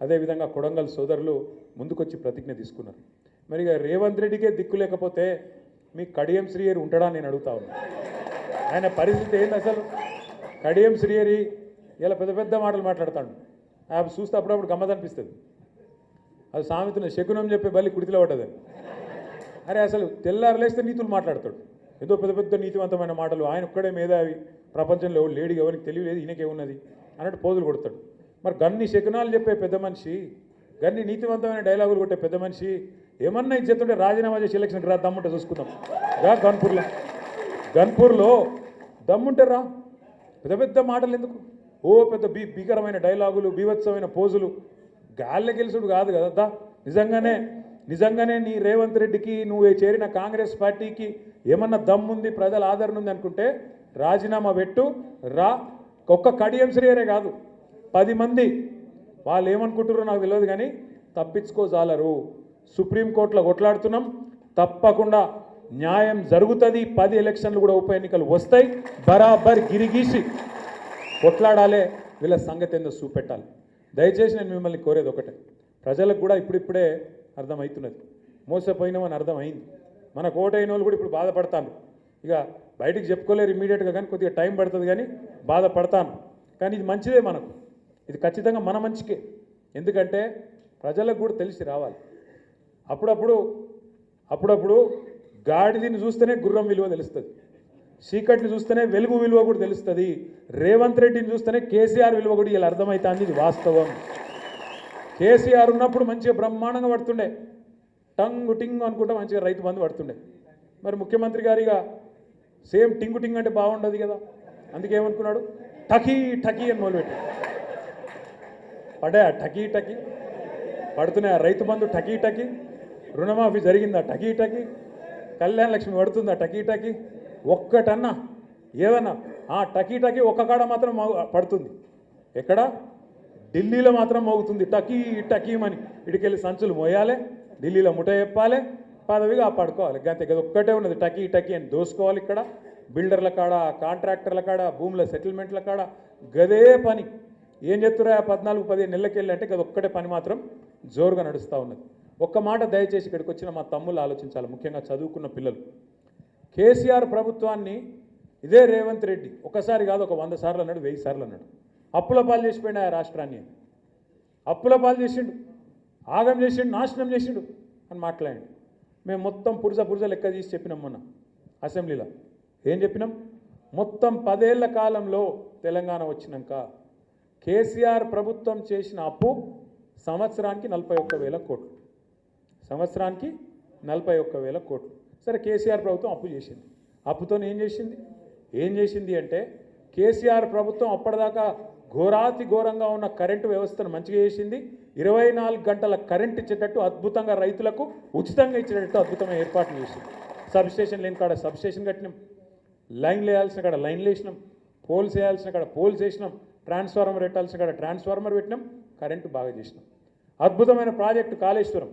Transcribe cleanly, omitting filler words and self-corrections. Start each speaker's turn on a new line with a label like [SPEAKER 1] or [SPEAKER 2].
[SPEAKER 1] అదేవిధంగా కొడంగల్ సోదరులు ముందుకొచ్చి ప్రతిజ్ఞ తీసుకున్నారు. మరి ఇక రేవంత్ రెడ్డికే దిక్కు లేకపోతే మీ కడియం శ్రీహరి ఉంటాడా నేను అడుగుతా ఉన్నా. ఆయన పరిస్థితి ఏంది అసలు? కడియం శ్రీహరి ఇలా పెద్ద పెద్ద మాటలు మాట్లాడతాడు. ఆయన చూస్తే అప్పుడప్పుడు గమ్మత్ అనిపిస్తుంది. అది సామెతను శకునం చెప్పే బలి కుడితిలో పడ్డదని. అరే అసలు తెల్లారలేస్తే నీతులు మాట్లాడతాడు. ఏదో పెద్ద పెద్ద నీతివంతమైన మాటలు. ఆయన ఒక్కడే మేధావి, ప్రపంచంలో లేడీ ఎవరికి తెలియలేదు, ఈయనకేమున్నది అన్నట్టు పోజులు కొడతాడు. మరి గన్ని శకునాలు చెప్పే పెద్ద మనిషి, గన్ని నీతివంతమైన డైలాగులు కొట్టే పెద్ద మనిషి ఏమన్నా ఇచ్చేస్తుంటే రాజీనామా చేసి ఎలక్షన్కి రా, దమ్ముంటే చూసుకుందాం రా. గన్పూర్లో దమ్ముంటే రా. పెద్ద పెద్ద మాటలు ఎందుకు? ఓ పెద్ద భీకరమైన డైలాగులు, బీభత్సమైన పోజులు. గాల్లె గెలుసుడు కాదు కదా. నిజంగానే నీ రేవంత్ రెడ్డికి, నువ్వు చేరిన కాంగ్రెస్ పార్టీకి ఏమన్నా దమ్ముంది, ప్రజల ఆదరణ ఉంది అనుకుంటే రాజీనామా పెట్టు రా. ఒక్క కడియం శ్రీహరే కాదు, 10 మంది వాళ్ళు ఏమనుకుంటారో నాకు తెలియదు కానీ తప్పించుకోజాలరు. సుప్రీంకోర్టులో కొట్లాడుతున్నాం, తప్పకుండా న్యాయం జరుగుతుంది. 10 ఎలక్షన్లు కూడా ఉప ఎన్నికలు వస్తాయి. బరాబర్ గిరిగీసి కొట్లాడాలి. వీళ్ళ సంగతి ఏందో చూపెట్టాలి. దయచేసి నేను మిమ్మల్ని కోరేది ఒకటే, ప్రజలకు కూడా ఇప్పుడిప్పుడే అర్థమవుతున్నది, మోసపోయినామని అర్థమైంది. మనకు ఓటైన వాళ్ళు కూడా ఇప్పుడు బాధపడతాను. ఇక బయటికి చెప్పుకోలేరు ఇమ్మీడియట్గా, కానీ కొద్దిగా టైం పడుతుంది, కానీ బాధపడతాను. కానీ ఇది మంచిదే మనకు, ఇది ఖచ్చితంగా మన మంచికే. ఎందుకంటే ప్రజలకు కూడా తెలిసి రావాలి. అప్పుడప్పుడు గాడిదని చూస్తేనే గుర్రం విలువ తెలుస్తుంది, చీకటిని చూస్తేనే వెలుగు విలువ కూడా తెలుస్తుంది. రేవంత్ రెడ్డిని చూస్తేనే కేసీఆర్ విలువ కూడా ఇలా అర్థమవుతుంది. ఇది వాస్తవం. కేసీఆర్ ఉన్నప్పుడు మంచిగా బ్రహ్మాండంగా పడుతుండే, టంగు టింగు అనుకుంటా మంచిగా రైతు బంధు పడుతుండే. మరి ముఖ్యమంత్రి గారిగా సేమ్ టింగు టింగ్ అంటే బాగుండదు కదా, అందుకే ఏమనుకున్నాడు, టకీ టకీ అని మొదలుపెట్టి పడే టకీ టకీ పడుతున్నాయి. ఆ రైతు బంధు టకీ టకీ, రుణమాఫీ జరిగిందా టకీ టకీ, కళ్యాణ లక్ష్మి పడుతుందా టకీ టకీ. ఒక్కటన్నా ఏదన్నా ఆ టకీ టకీ ఒక్క కాడ మాత్రం పడుతుంది. ఎక్కడ? ఢిల్లీలో మాత్రం మోగుతుంది టకీ టకీమని. ఇటుకెళ్ళి సంచులు మోయాలి, ఢిల్లీలో ముఠ చెప్పాలి, పదవిగా పడుకోవాలి. గంతే కదా, ఒక్కటే ఉన్నది టకీ టకీ అని దోసుకోవాలి. ఇక్కడ బిల్డర్ల కాడ, కాంట్రాక్టర్ల కాడ, భూముల సెటిల్మెంట్ల కాడ గదే పని. ఏం చెప్తురా 14-15 నెలలకెళ్ళి అంటే కదా ఒక్కటే పని మాత్రం జోరుగా నడుస్తూ ఉన్నది. ఒక్క మాట దయచేసి ఇక్కడికి వచ్చిన మా తమ్ముళ్ళు ఆలోచించాలి, ముఖ్యంగా చదువుకున్న పిల్లలు. కేసీఆర్ ప్రభుత్వాన్ని ఇదే రేవంత్ రెడ్డి ఒకసారి కాదు, ఒక 100 సార్లు అన్నాడు, 1000 సార్లు అన్నాడు. అప్పుల పాలు చేసిపోయినా ఆ రాష్ట్రాన్ని, అప్పుల పాలు చేసిండు, ఆగం చేసిండు, నాశనం చేసిండు అని మాట్లాడండి. మేము మొత్తం పురుజ లెక్క తీసి చెప్పినాం మొన్న అసెంబ్లీలో. ఏం చెప్పినాం? మొత్తం 10 ఏళ్ల కాలంలో తెలంగాణ వచ్చినాక కేసీఆర్ ప్రభుత్వం చేసిన అప్పు సంవత్సరానికి 41,000 కోట్లు. సంవత్సరానికి 41,000 కోట్లు. సరే, కేసీఆర్ ప్రభుత్వం అప్పు చేసింది. అప్పుతో ఏం చేసింది అంటే, కేసీఆర్ ప్రభుత్వం అప్పటిదాకా ఘోరాతి ఘోరంగా ఉన్న కరెంటు వ్యవస్థను మంచిగా చేసింది. 24 గంటల కరెంట్ ఇచ్చేటట్టు అద్భుతంగా, రైతులకు ఉచితంగా ఇచ్చేటట్టు అద్భుతమైన ఏర్పాట్లు చేసింది. సబ్స్టేషన్ లేని కాడ సబ్స్టేషన్ కట్టినాం, లైన్లు వేయాల్సిన కాడ లైన్లు వేసినాం, పోల్స్ వేయాల్సిన కాడ పోల్స్ వేసినాం, ట్రాన్స్ఫార్మర్ పెట్టాల్సిన కాడ ట్రాన్స్ఫార్మర్ పెట్టినాం, కరెంటు బాగా చేసినాం. అద్భుతమైన ప్రాజెక్టు కాళేశ్వరం.